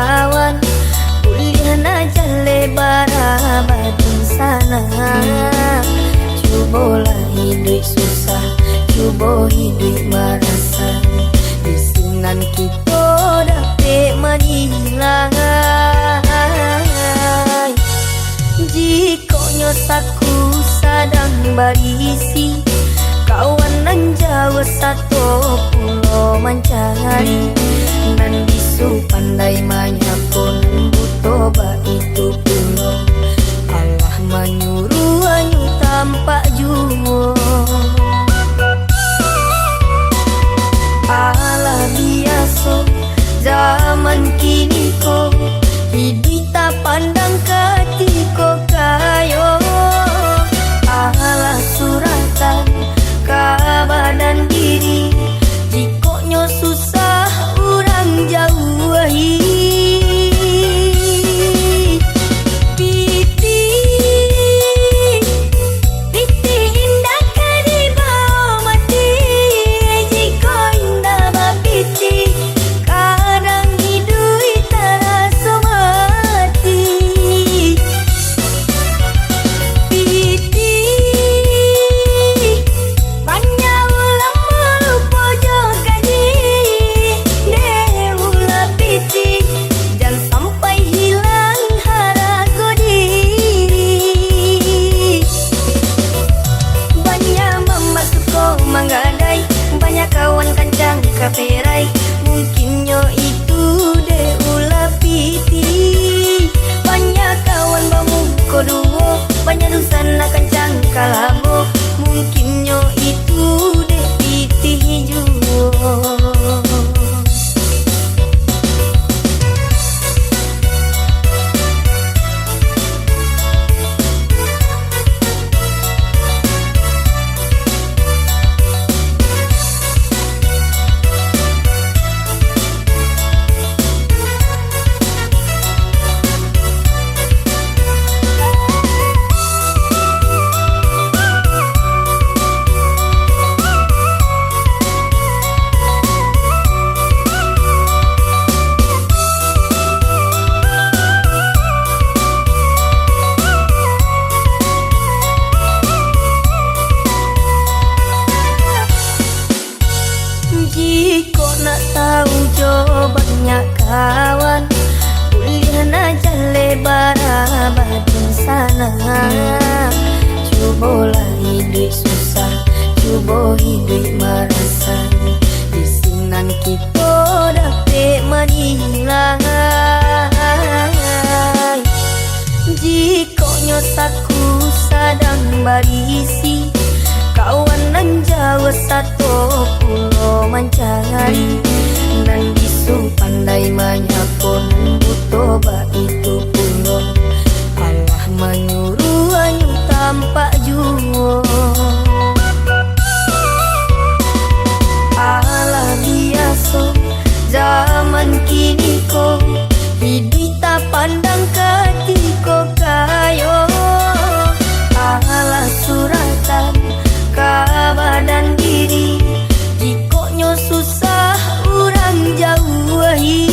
kawan, kuliah aja lebar batin sana. Cobalah hidup susah, coba hidup merasa, isinan kita dapat menilai. Jikonya saku sadang berisi, kawan nan jauh satu pulau mencari, nan bisu pandai manyapun butuh itu pulau. Allah menyuruh anyu tampak jua. Allah biasa zaman kini ko, hidup tak pandang ketika kayo. Allah suratan kabar dan diri, jikonya susah orang jauhi. Kaperai mungkinnya itu deh ulah piti. Banyak kawan bangun koduo, banyak dusan akan cangka labo, mungkinnya itu deh piti juo. Jika nak tahu jawabannya kawan, kuliah aja lebar batin sana. Cobalah hidup susah, coba hidup merasa, isinan kita dapat menilai. Jikonya saku sadang berisi, kawan nan jauh satu pulau mencari, nan bisu pandai manyapun butuh itu pulau. Allah menyuruh anyu tampak jua. Allah biasa zaman kini ko, hidup tak pandang ketika kayo. Allah suratan kabar dan diri, jikonya susah orang jauhi.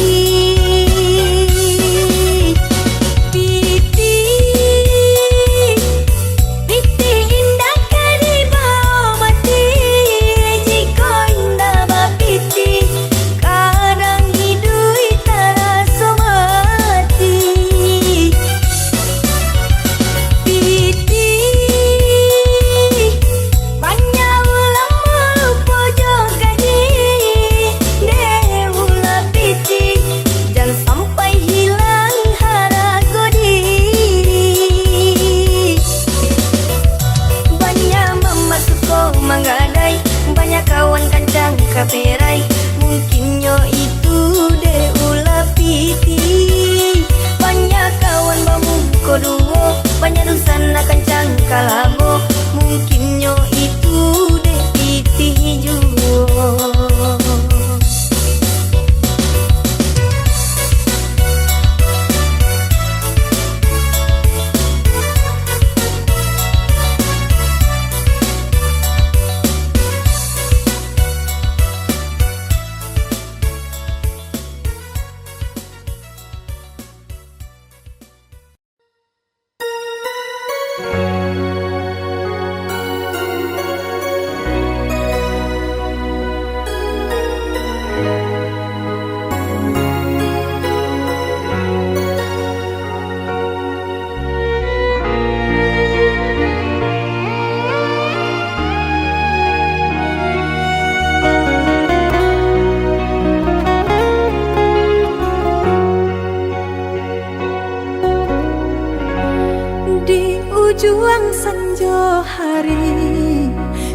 juang sanjo hari,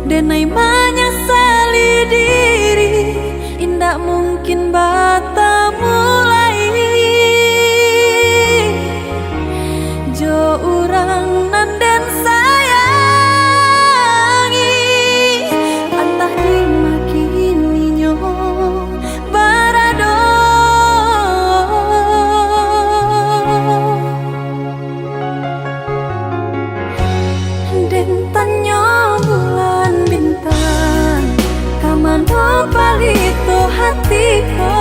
denai menyesali diri, indak mungkin bata mulai. Jo urang nan den sayangi, antah dimakini nyo barado. Den tanyo bulan bintang, kamano palito hatiku.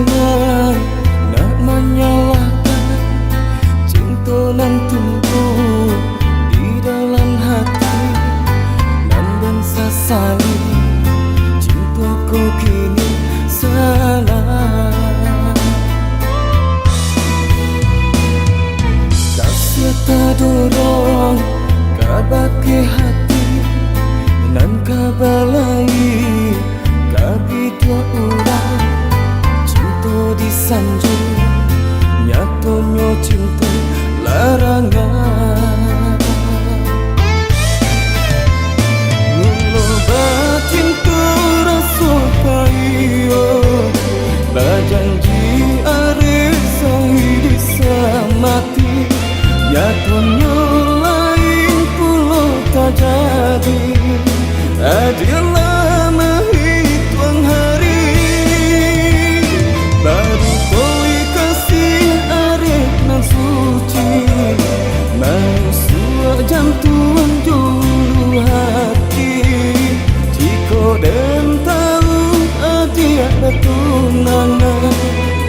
jangan nak menyalahkan cinta nan tumbuh di dalam hati nan dan sesali cintaku kini salah. Kasih tak dorong kabake hati nan kabalai kabi dua orang cinta disanjung nyatonya cinta larangan. Nulo batin terasa kayo bajanji are sahidi samati nyatonya lain pulau tak jadi. Adilah menghitung hari baru koi kasih arif nan suci manusia jantung dulu hati jika dan tahu dia tunangan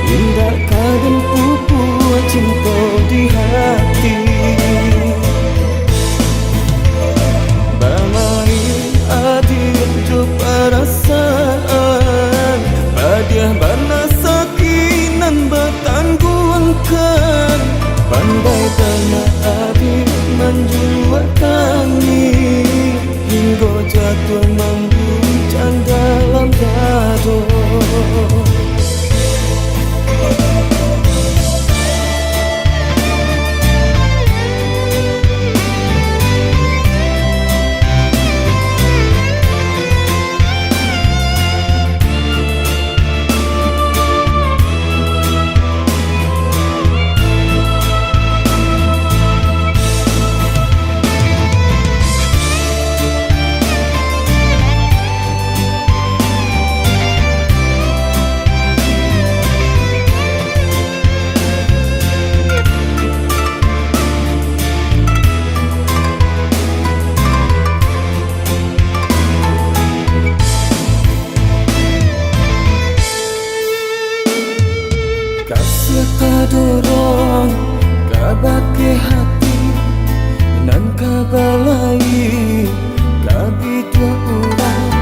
indah kadang pupuk cinta di hati. Perasaan padiah bana sakinan bertangguhkan pandai dana adi menjuatangi hingga jatuh membuncang dalam dado. Dorong kabake hati nan kabalai kabi dua orang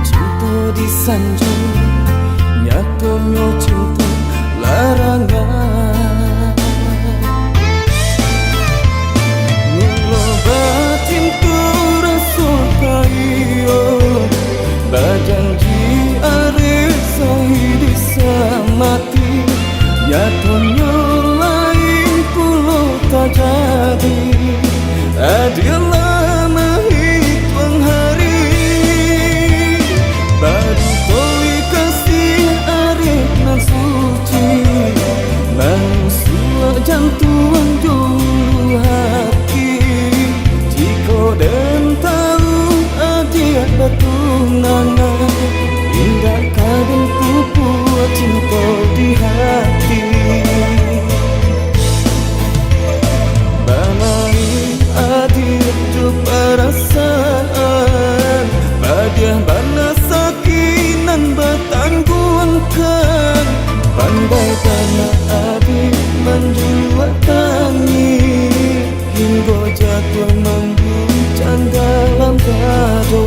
cinta disanjung nyatonya cinta larangan. Nulo batin terasa kayo bajanji are sahidi samati nyatonya lain pulau tak jadi. Adilah menghitung hari baru koi kasih arif nan suci manusia jantung dulu hati jika dan tahu dia bertunangan indah kadang pupuk cinta di hati. Balai adil tu perasaan padiah bana sakinan bertangguhkan pandai dana adil menjuatangi hingga jatuh membuncang dalam dado.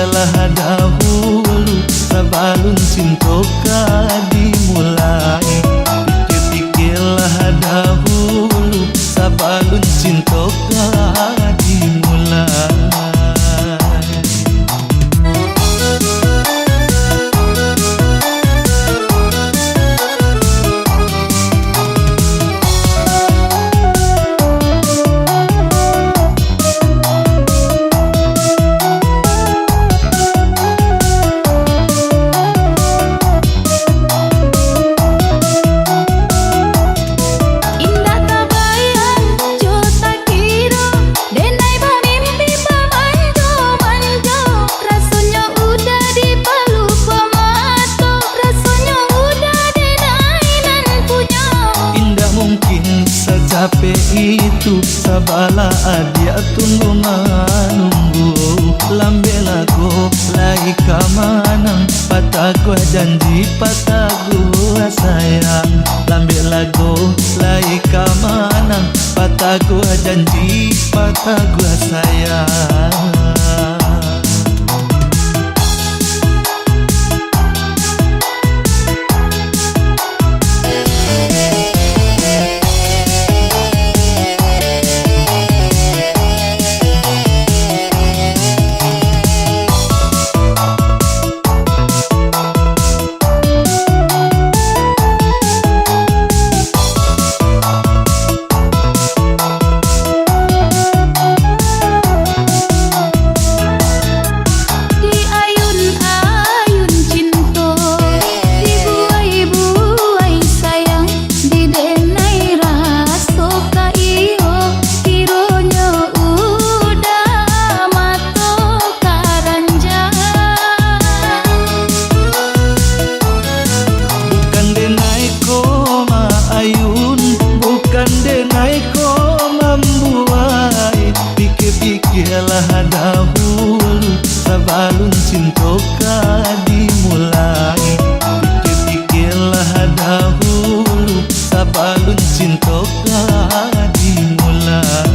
pikirlah dahulu sebelum cinta dimulai. Pikirlah dahulu sebelum cinta dimulai. Capek itu sabala adia tunggu menunggu. Lambe lagu lai kamanang patah gua janji patah gua sayang. Lambe lagu lai kamanang patah gua janji patah gua sayang. Pikirlah dahulu sebelum cinta dimulai. Pikirlah dahulu sebelum cinta dimulai.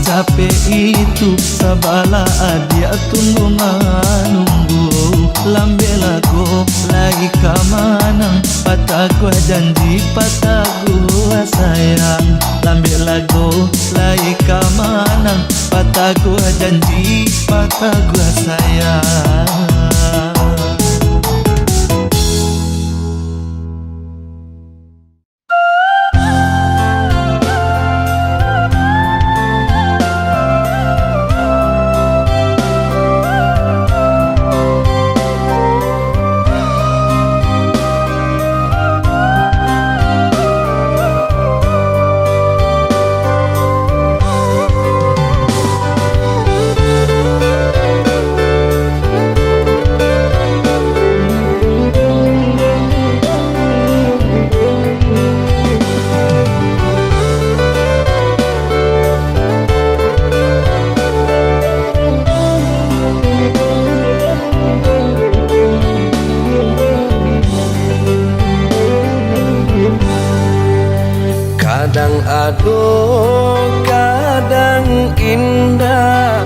Capek itu sabala adia tunggu menunggu. Lambe lagu lagi kamanang patah gua janji patah gua sayang. Lambe lagu lagi kamanang patah gua janji patah gua sayang. Kadang aduh, kadang indah,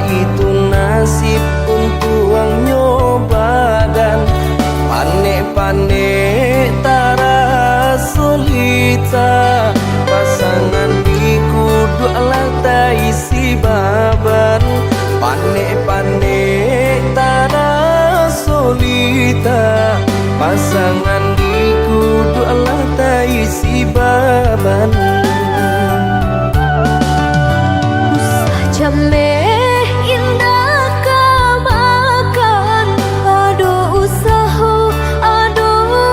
itu nasib untuk nyoba dan panek-panek tara solita. Pasangan di kudu alata isi baban, panek-panek tara solita. Pasangan di kudu alata isi baban. Usah jameh indah kabakan, aduh usaha, aduh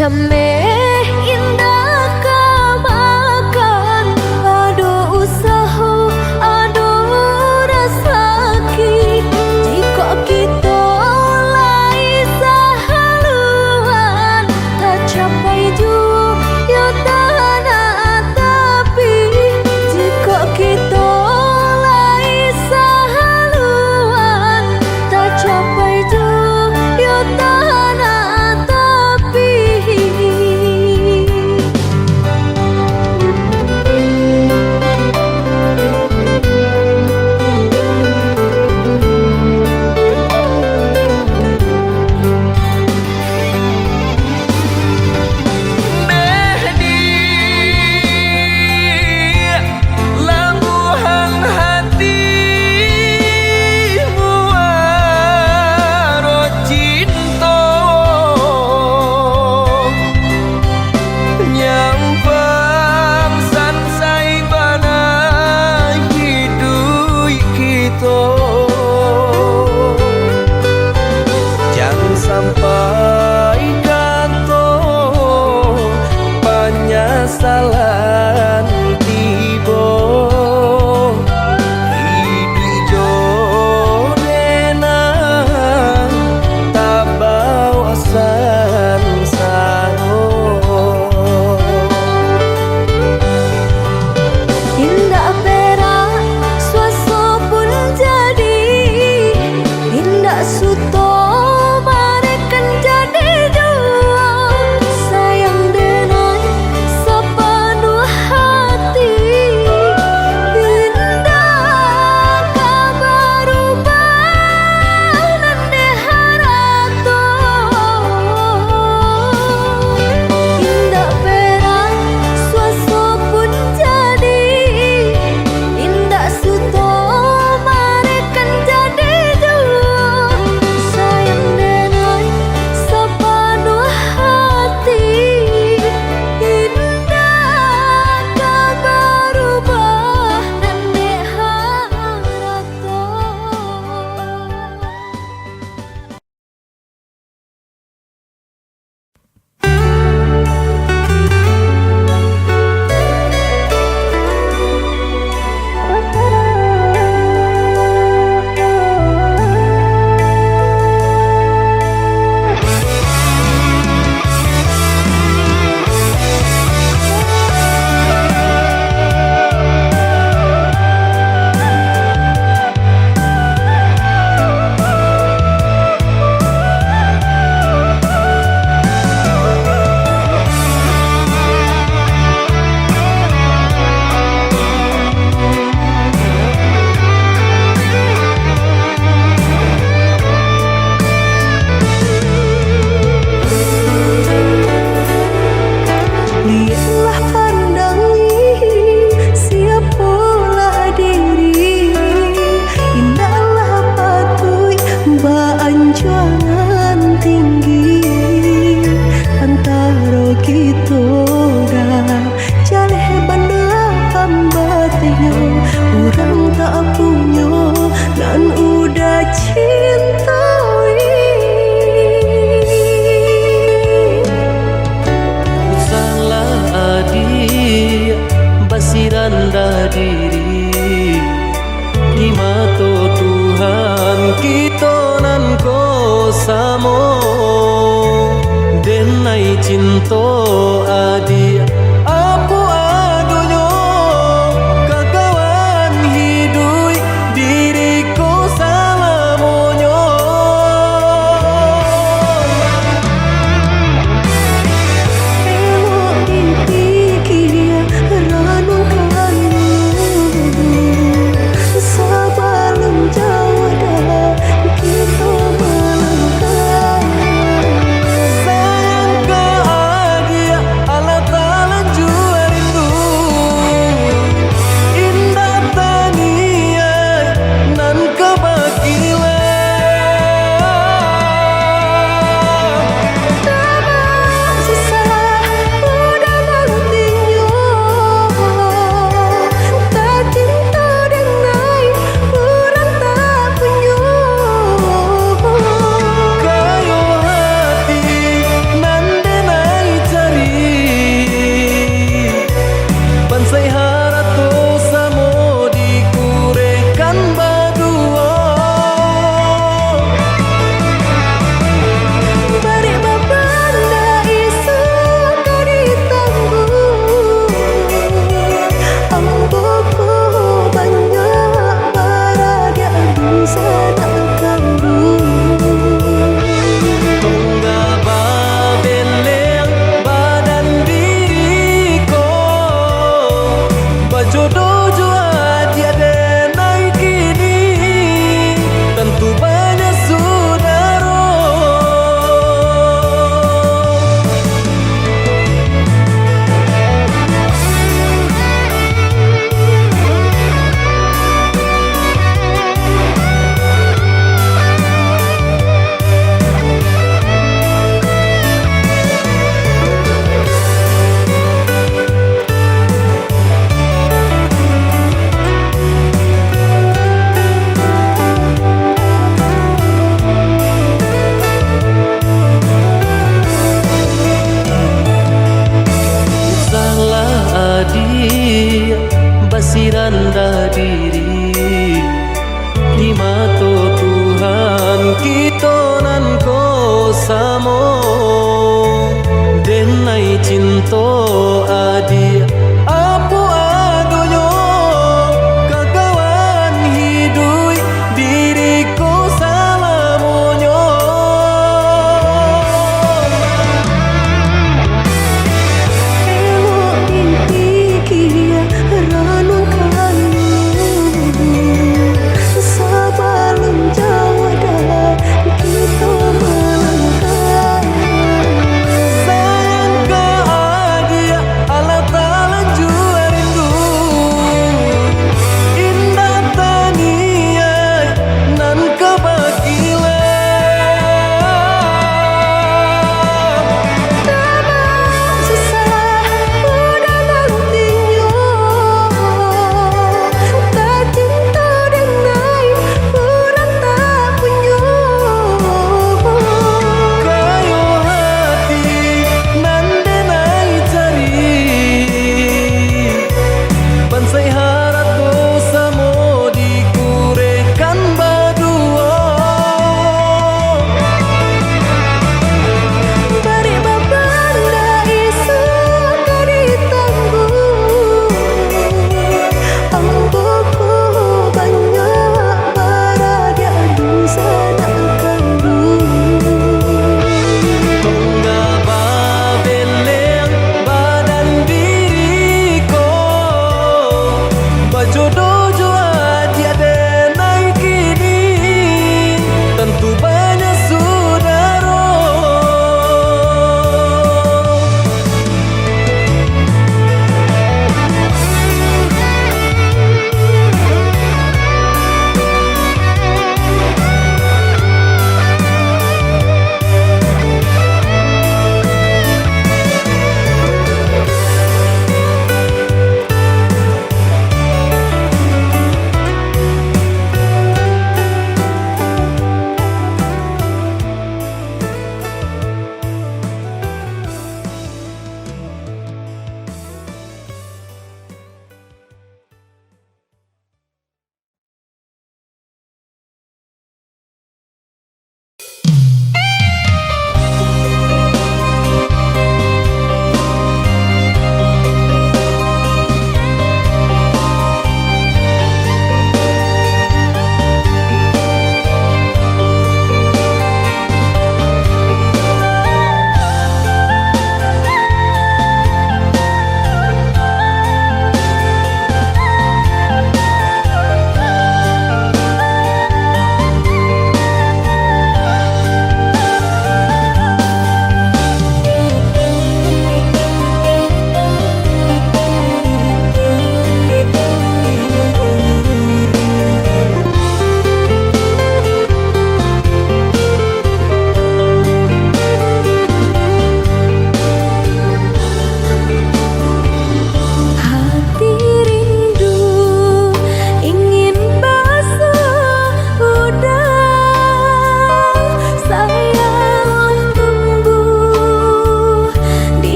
Jame indah kamakan, aduh usaha, aduh rasaki. Jika kita lai sahaluan, tak capai juga tanah tapi. Jika kita lai sahaluan, tak capai juga tanah tapi. Lambuhan hatimu waro cinta, nyampang sansai bana hidup kita. Jangan sampai kanto penyesalan tiba. Hidup jodena tak bawa sansaro. Indah perak suasa pun jadi, indah suto marekan jadi dua. Sayang denai sepenuh hati, indah kabar ubah nande harato. Indah perak suasa pun jadi, indah suto marekan jadi dua. Sayang denai sepenuh hati, indah kabar ubah nande harato. Lihatlah pandangi siapalah diri, indahlah patui beanjuran tinggi antara kita dah jaleh bandar batinnya. Orang tak punya dan udah cintai. Salah adik basiranda diri di mata Tuhan kita nan ko samo. Denai cinta adik apa adunyo, kakawan hidup diriku salamonyo. Elok dipikir renungkan sebelum jauh dah kita melangkah. Sayang ke adik cinta adik apa adonyo kakawan hidup diriku salamonyo Elok dipikir ranu kayu Sabalum Jawa dah kita melangkah sayang ke adik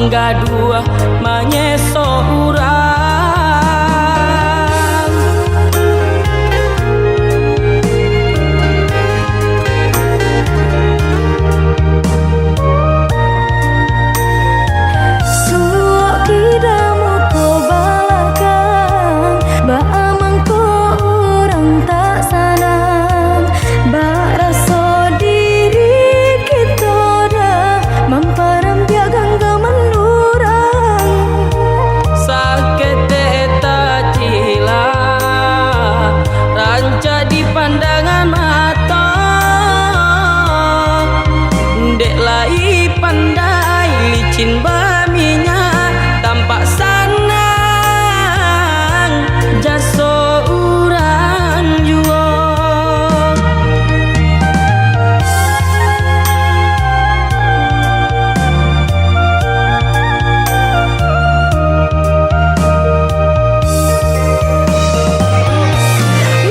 mangga dua manyeso urang. Suok kidamu ko balakang, ba amang ko orang tak sanang, ba raso diri kita dah mamparam piagang gemendurang. Sakit tak cila ranca di pandangan mata, dek lai pandai licin baminya tampak sanang jaso urang jua.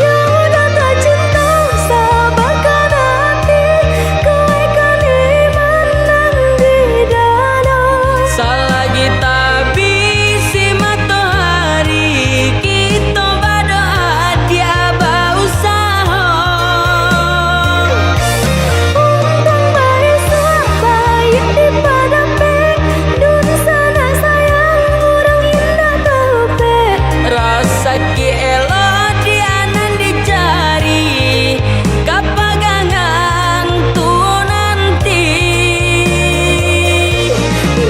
Ya udah tak cinta sabarkan hati, kau ikan menang di danau. Selagi tak bisi matahari kita berdoa dia berusaha. Untung baik baik di padape, dun sana sayang orang indah tape. Rasa kielo dia nan dicari kapagangan tu nanti.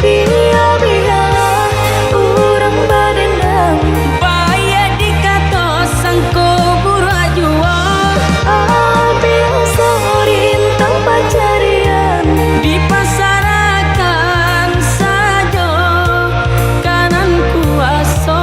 Biar orang berdendam, Paya dikato sangko burua jua ambil sorin tanpa carian. dipasarakan saja kanan kuasa.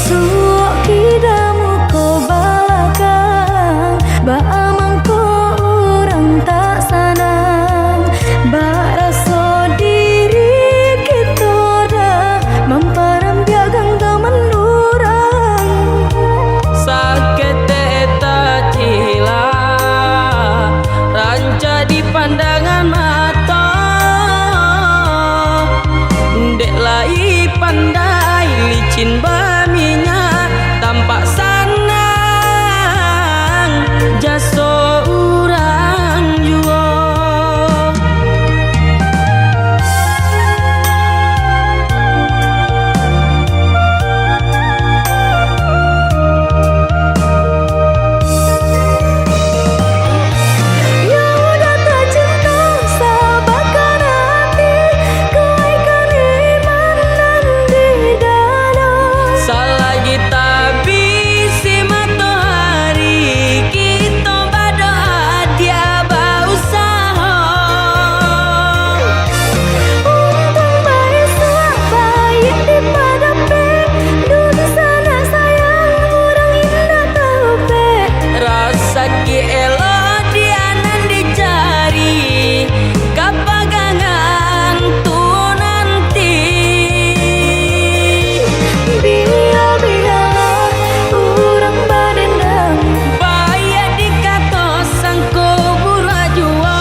Suok kidamu ko balakang, ba amang ko orang tak sanang, ba raso diri kita dah mamparam piagang gemendurang. Sakit tak cila ranca di pandangan mata, dek lai pandai licin baminya tampak sanang jaso urang jua. Ya udah tak cinta sabarkan hati, kau ikan menang di danau. Selagi tak bisi matahari kita berdoa dia berusaha. Untung baik baik di padape, dun sana sayang orang indah tape. Rasa kielo dia nan dicari kapagangan tu nanti. Biar orang berdendam, Paya dikato sangko burua jua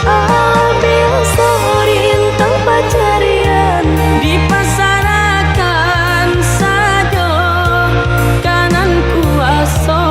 ambil sorin tanpa carian. dipasarakan saja kanan kuasa.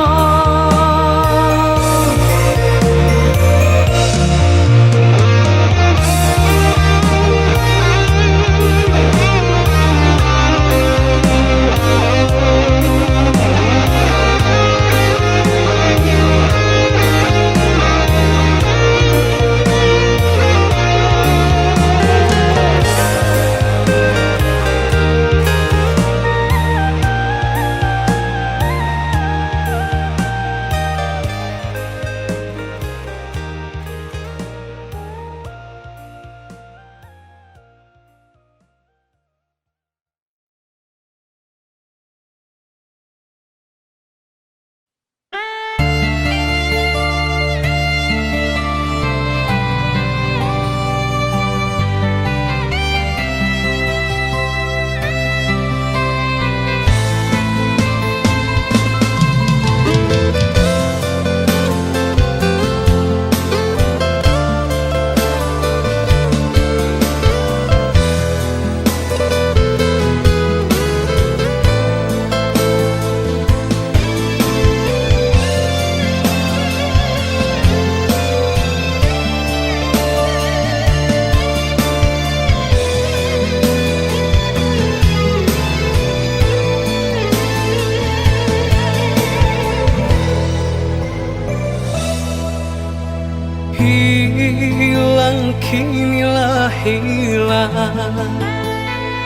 kinilah hilang.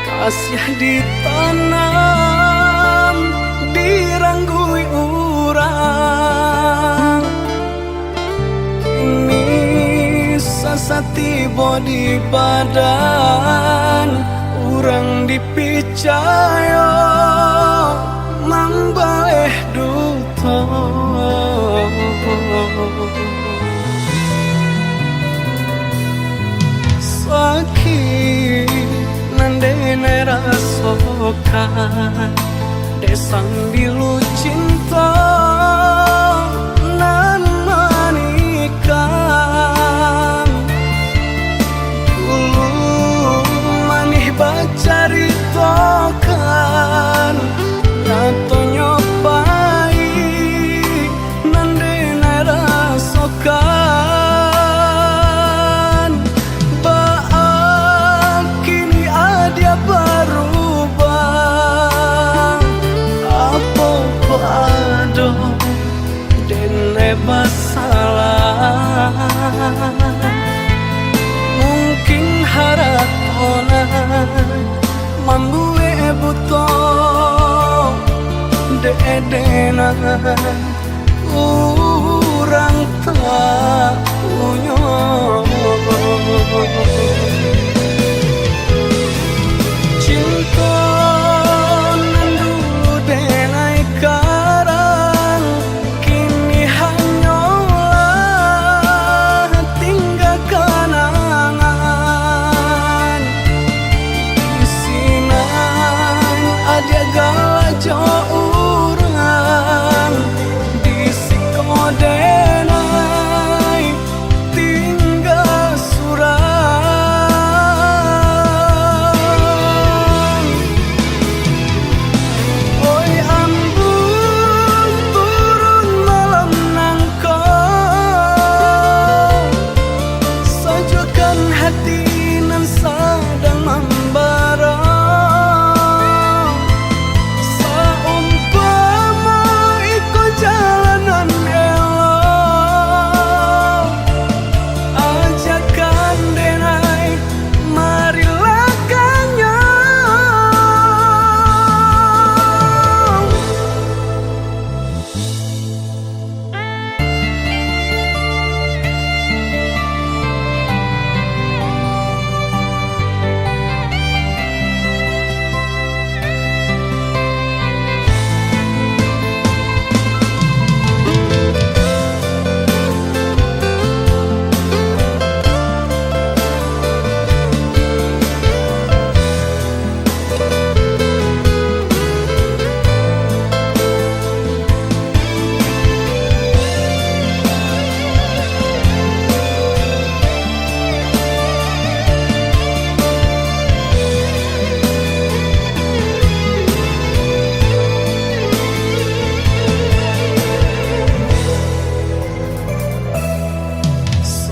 Kasih ditanam, diranggui urang. Kini sasa tiba di badan, urang dipicaya mambaeh duto. Sakit nandene rasokan, desang bilu cinta nan manikang. Dulu manih bacaritokan, nato nyopai nandene rasokan. Baak kini ada berubah, apa pado dene masalah. Mungkin haratona mambue buto deedena urang tak punya. Cinta nan dulu denai karang, kini hanyalah tinggal kenangan. Isinan ada galajo urang, disikodenai tinggal surang. Oi ambung turun malam nangkau, sajukan hati nan sedang membara. Saumpama ikut jalanan elok, ajakan denai marilah kanyang.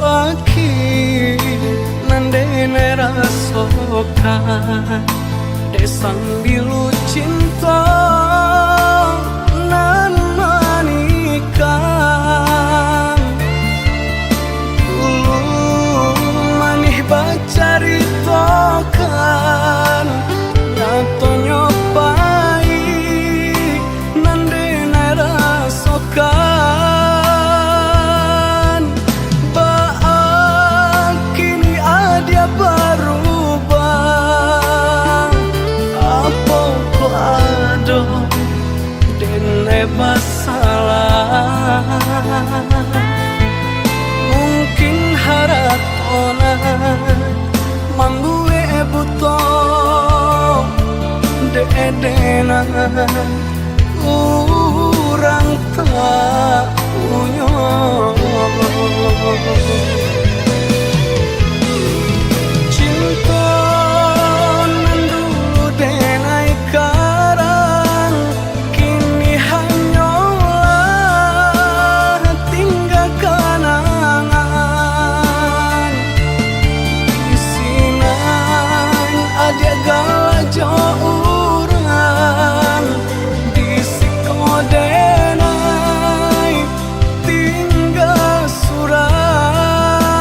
Sakit nandene rasokan, desang bilu cinta nan manikang. Dulu manih bacaritokan, nato nyopai nandene rasokan. Baak kini ada berubah, apa pado dene masalah. Mungkin haratona mambue buto deedena urang tak punya. Cinta nan dulu denai karang, kini hanyalah tinggal kenangan. Isinan ada galajo urang, disikodenai tinggal surang.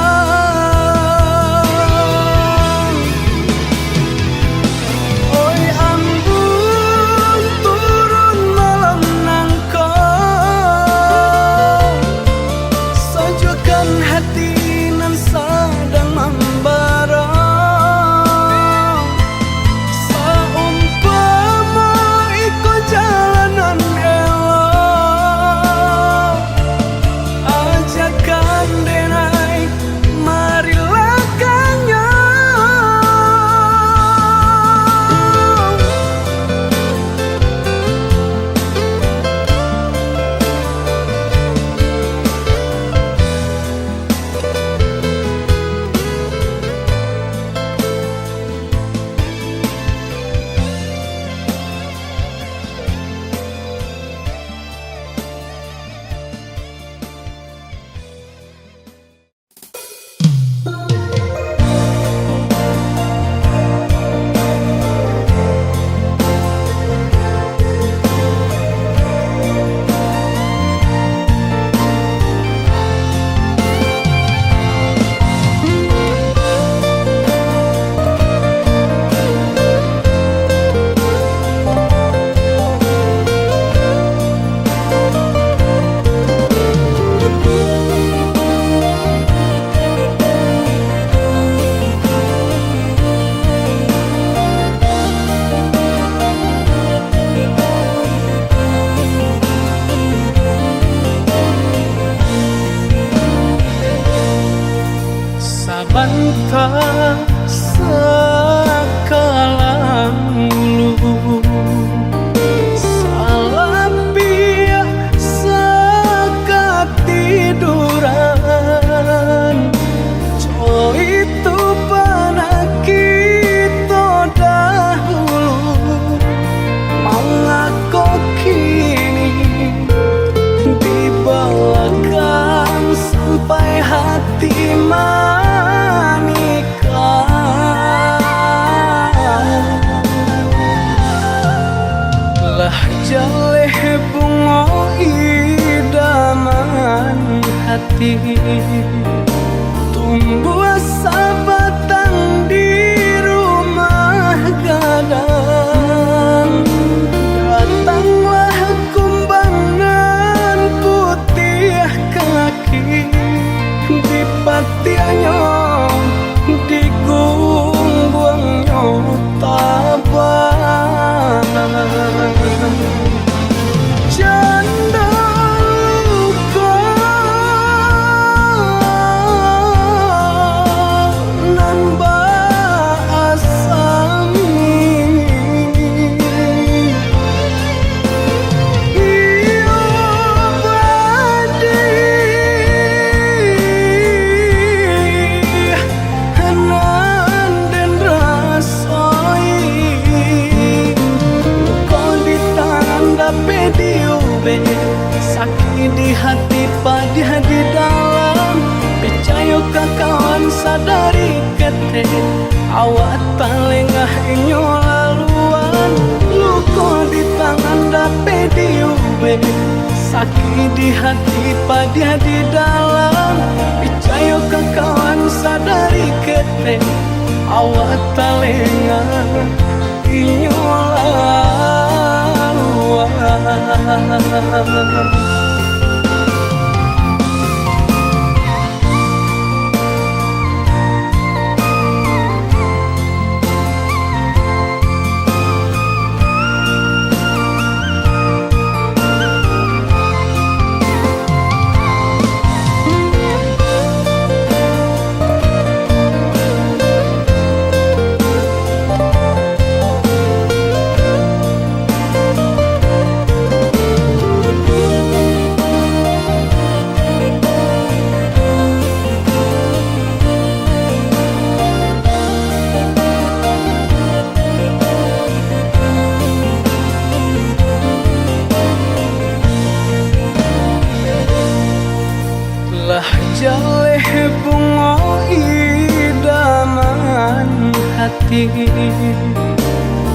jaleh bunga idaman hati tumbuh sabatang di rumah gadang. Datanglah kumbangan putih kaki di patiannya di gungguangnya tabang. Janda luka nan baasami iyo badi hanan den rasoi kau ditanda pediube sakit di hati pada di dalam percaya ke kawan sadari kete awak talengah inyo laluan luka di tangan dape diube sakit di hati pada di dalam percaya ke kawan sadari kete awak talengah inyo laluan. Lah jaleh bunga idaman hati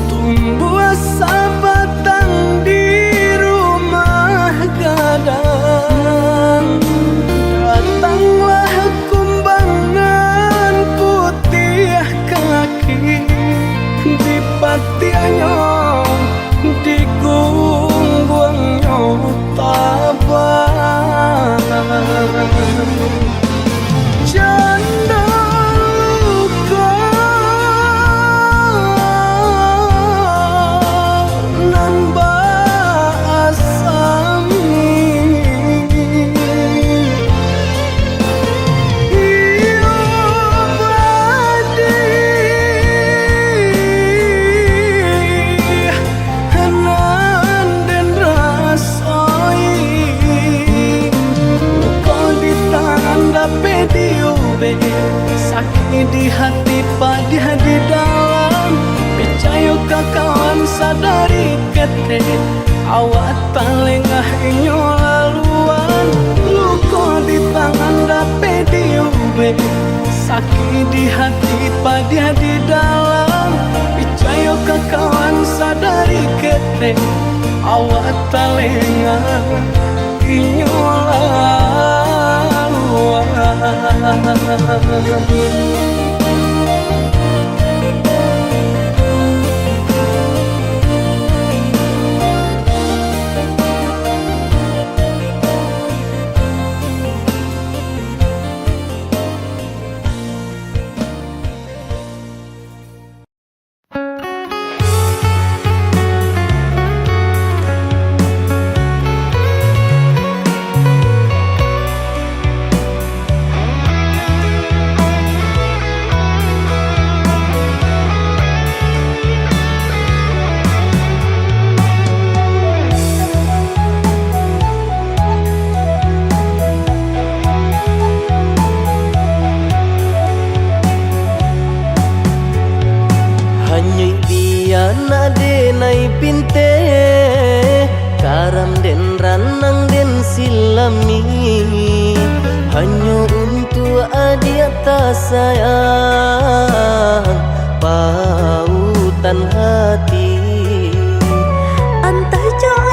tumbuh sabatang di rumah gadang. Datanglah kumbangan putih kaki di patiannya di gungguangnya tabang. Janda luka nan baasami iyo badi hanan den rasoi dape diube sakit di hati pada di dalam percaya ke kawan sadari kete awak talengah inyo laluan luka di tangan dape diube sakit di hati pada di dalam percaya ke kawan sadari kete awak talengah inyo laluan. pinte karam den ranang den silami hanya untuk adia tak sayang pautan hati Antai jo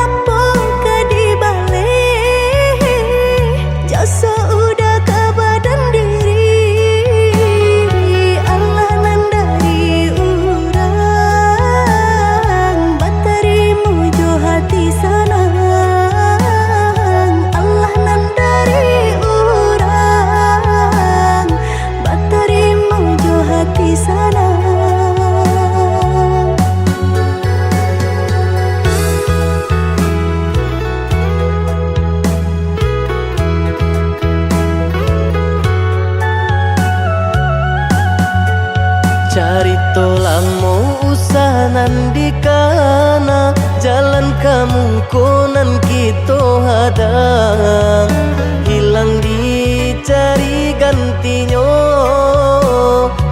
Carito lamo usahanan di kana jalan kamu konan kito hadang hilang dicari gantinya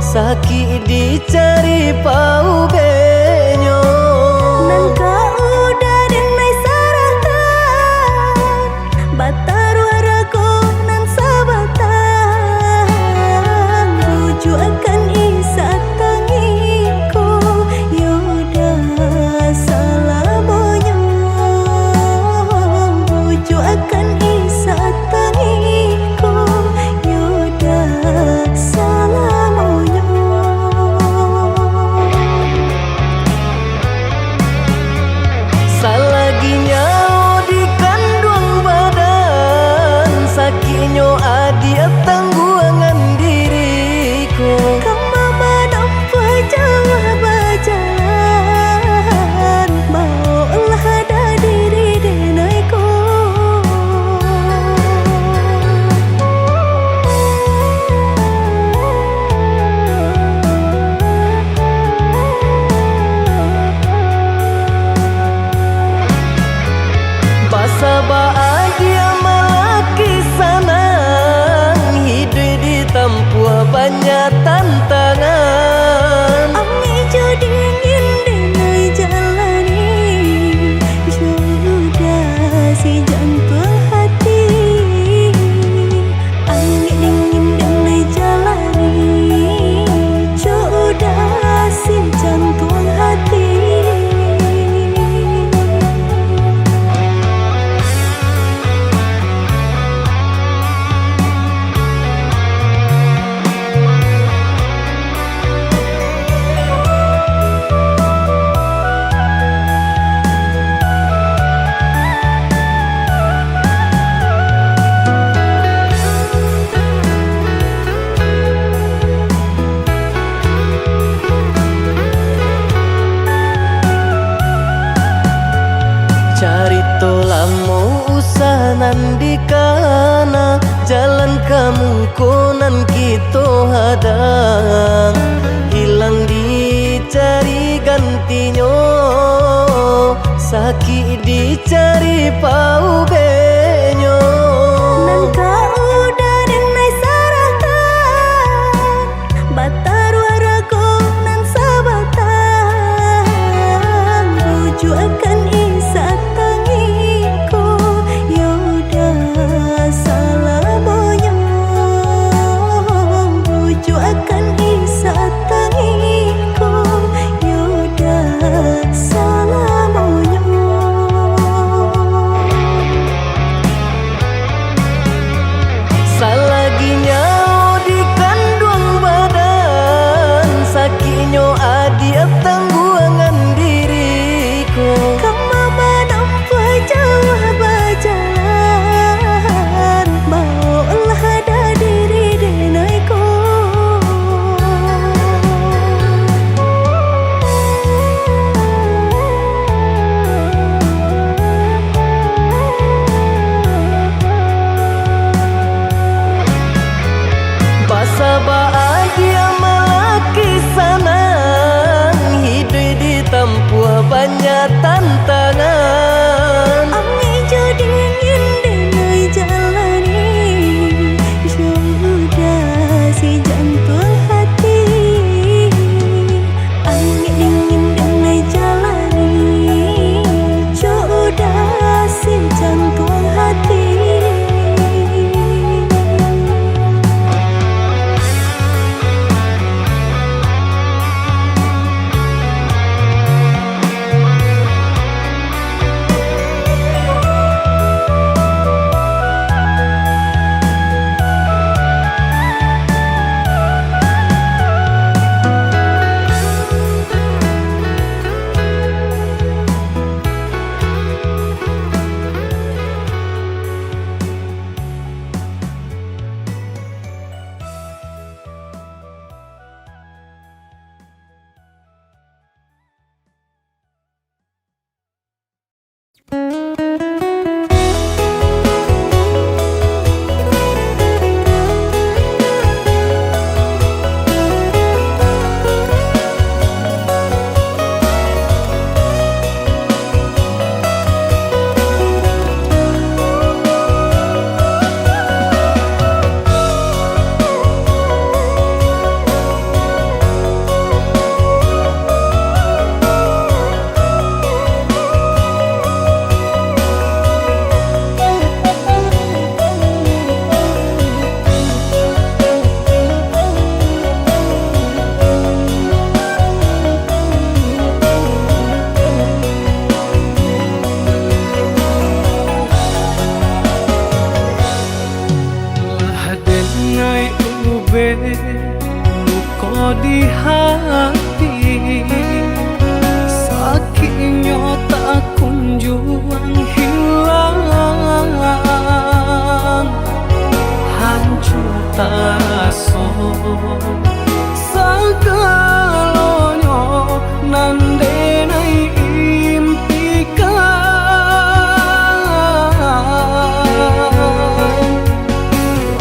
sakit dicari pau benyo Nangka udah dan mai sarakan batar waraku nan sabatan rujuk akan isa tangiku yoda salamonyo rujuk akan isa tangiku yoda salamonyo Salaginya di kandung badan sakitnya adia tangguangan diriku Kamu menampak jauh berjalan Maulah ada diri denaiku Basa bahagia malaki sanang hidup ditempuh banyak tantangan Angin jadi dingin denai jalani Sudah si jantung hati Angin dingin denai jalani Sudah si jantung hati Carito lamo usahanan di kana jalan kamu konan kito hadang hilang dicari gantinya sakit dicari pau benyo Nangka udah dan mai sarakan batar waraku nan sabatan rujuk akan isa tangiku yoda salamonyo rujuk akan isa tangiku yoda salamonyo sakinya tak kunjung hilang, hancur taraso sagalonyo nandenai impikan.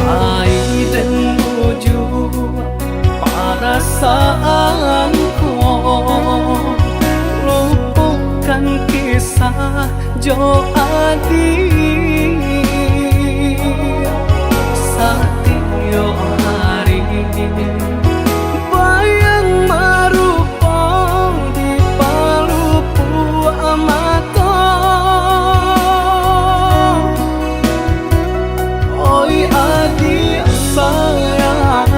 Ai dan buju perasaanku, lupakan kisah Jo Adi Satyo hari bayang marupa di palupu amato. Oi adik sayang,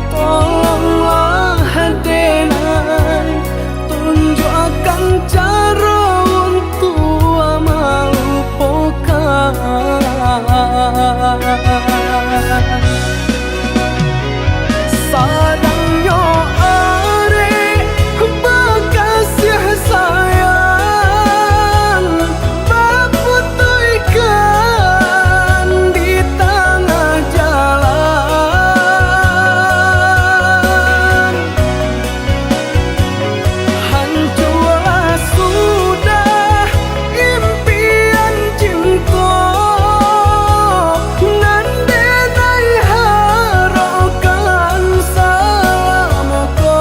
tolonglah denai tunjukkan cara untuk melupakan. Sadangnya are bekasih sayang baputuykan di tengah jalan. Hancurlah sudah impian cinta, nandenai harapkan salamku.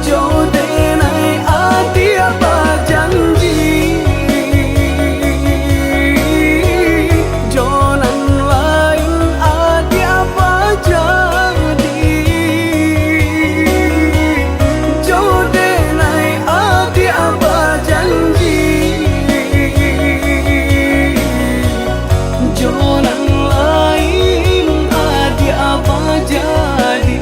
Jodenai adi apa janji, jalan lain adi apa jadi. Jodenai adi apa janji, jalan lain adi apa jadi.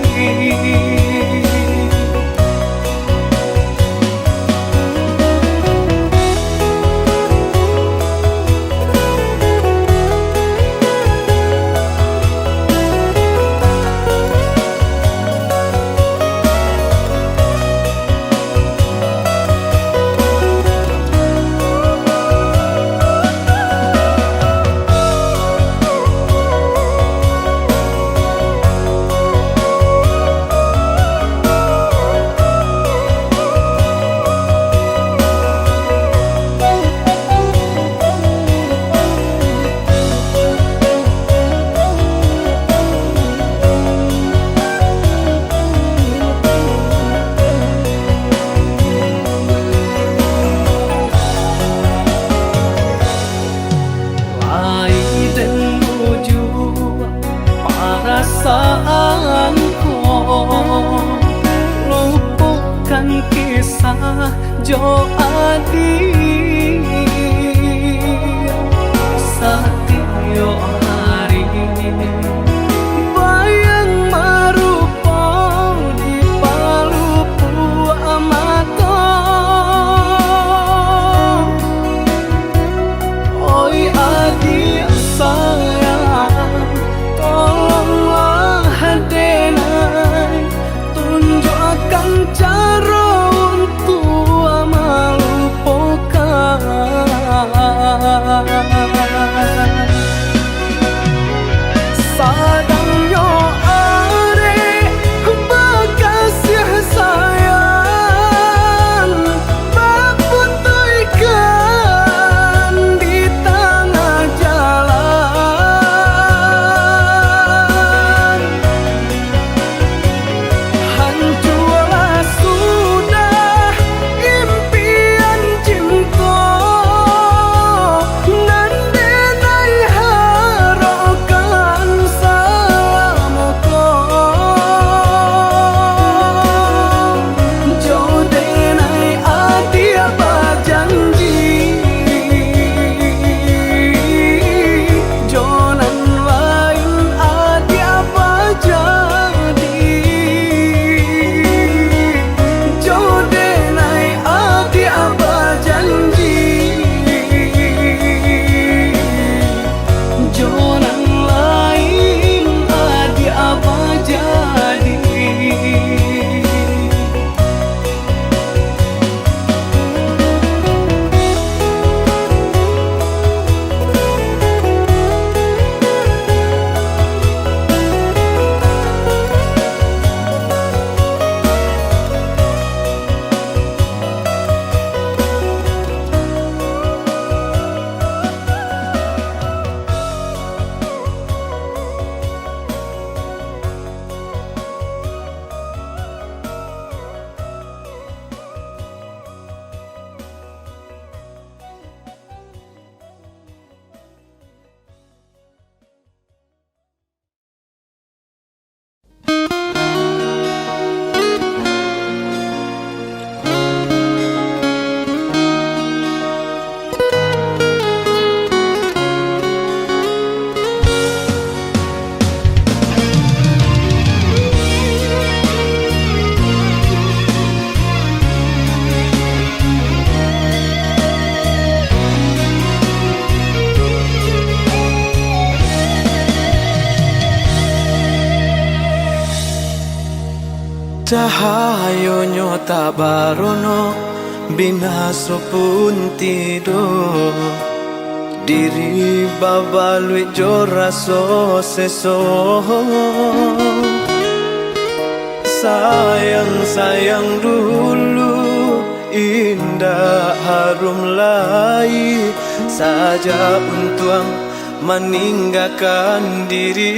Ai dan buju perasaanku, lupakan kisah Jo Adi Satyo hari bayang marupa di palupu amato. Oi adik sayang, tolonglah denai tunjukkan cara untuk melupakan. Cahayonyo tak barono, binaso pun tidur. Diri babalui jo raso seso. Sayang-sayang dulu, indah harum lai saja untuk meninggalkan diri.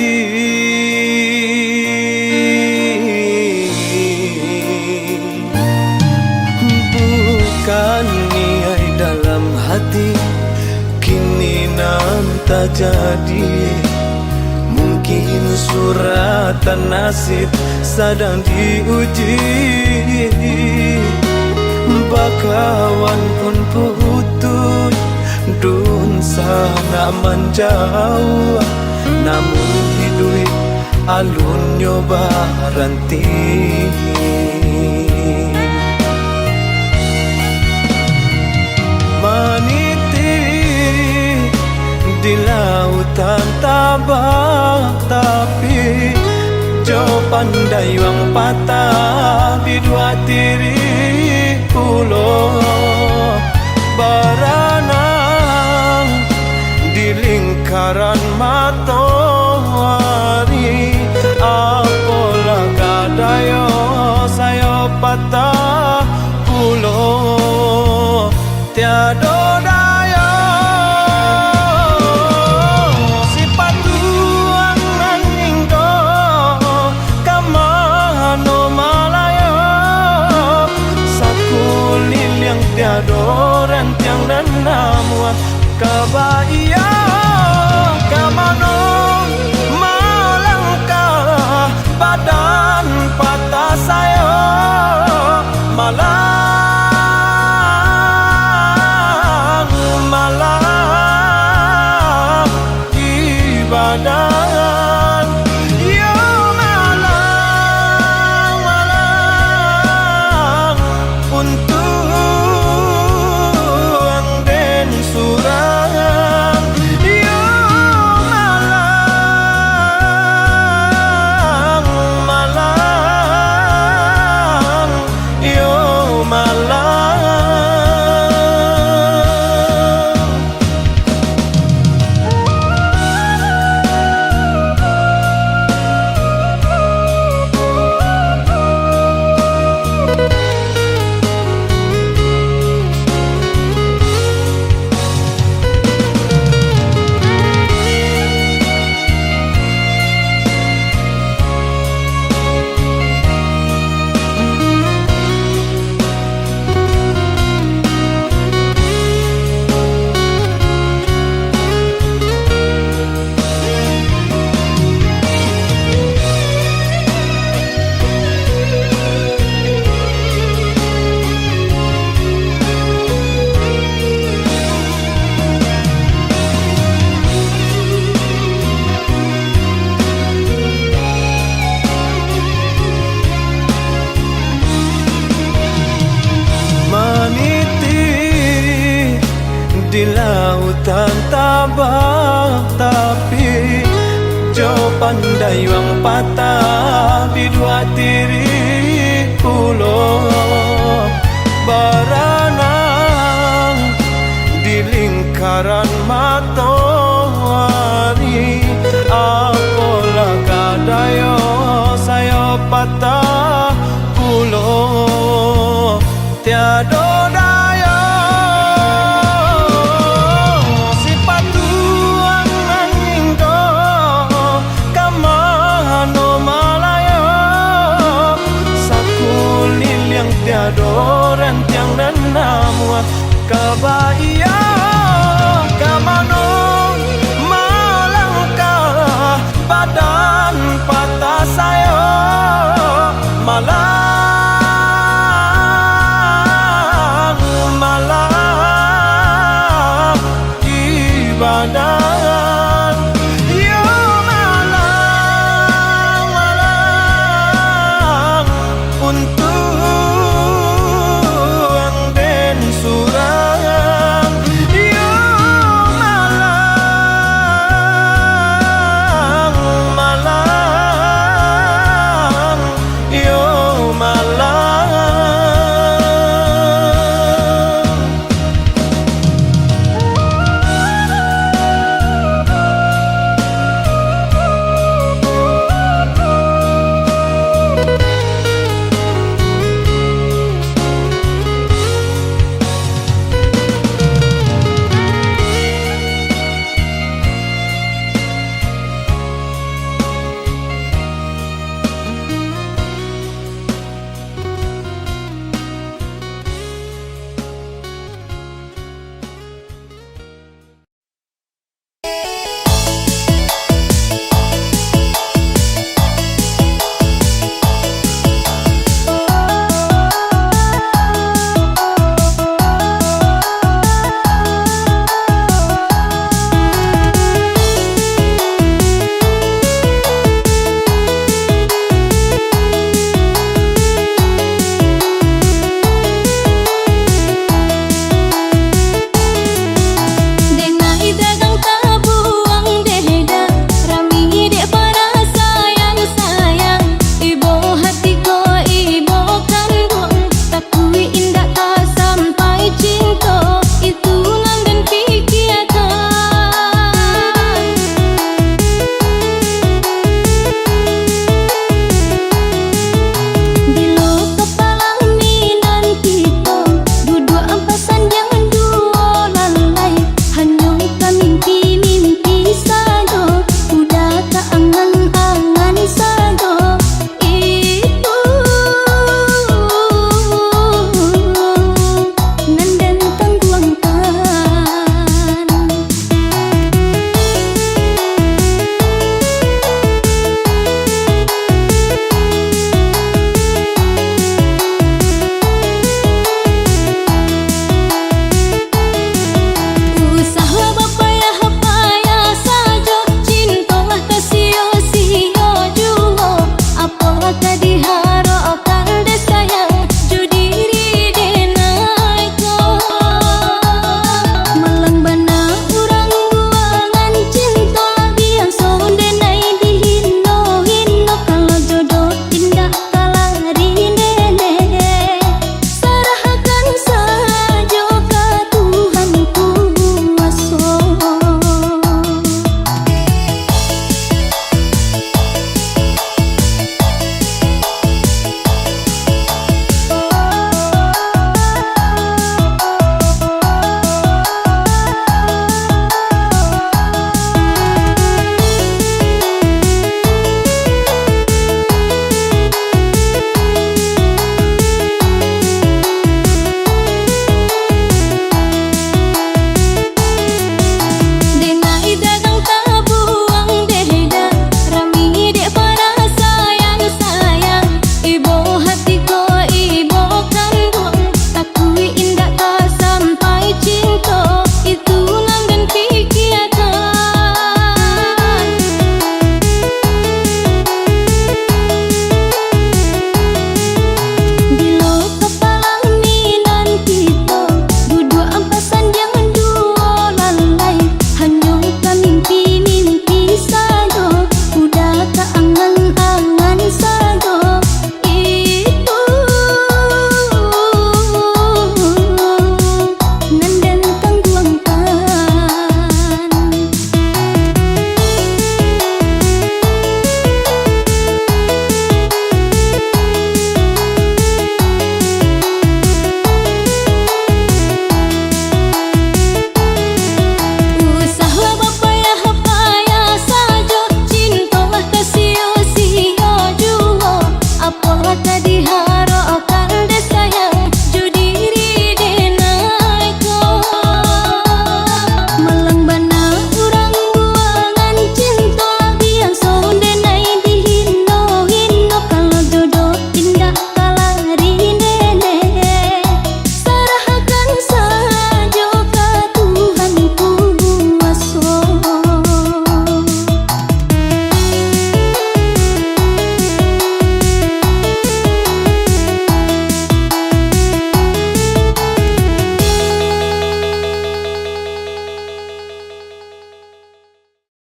Bukan niai dalam hati, kini nan tak jadi. Mungkin suratan nasib sedang diuji. Bakawan pun putus, dun sana menjauh. Namun hidup alun nyoba ranti. Meniti di lautan tabak, tapi jo pandai wang patah di dua tiri pulau. Berenang di lingkaran matahari, apalah kadayo saya patah pulau. Tiada daya sifat Tuhan nanginggo kamano malaya. Sakulil yang tiada rentiang dan namuan kebaya. Kamano malangkah badan patah saya malah. Badan yo malang, malang untuk den surang. Yo malang, malang, yo malang. Di lautan tabak, tapi jo pandai wang patah di dua tiri pulau. Berenang di lingkaran matahari, apalah kadayo saya patah pulau. Tiada daya tiada rentiang dan namuan kebaya. Kamano malangkah badan patah saya malang, malang di badan. Yo malang, malang untuk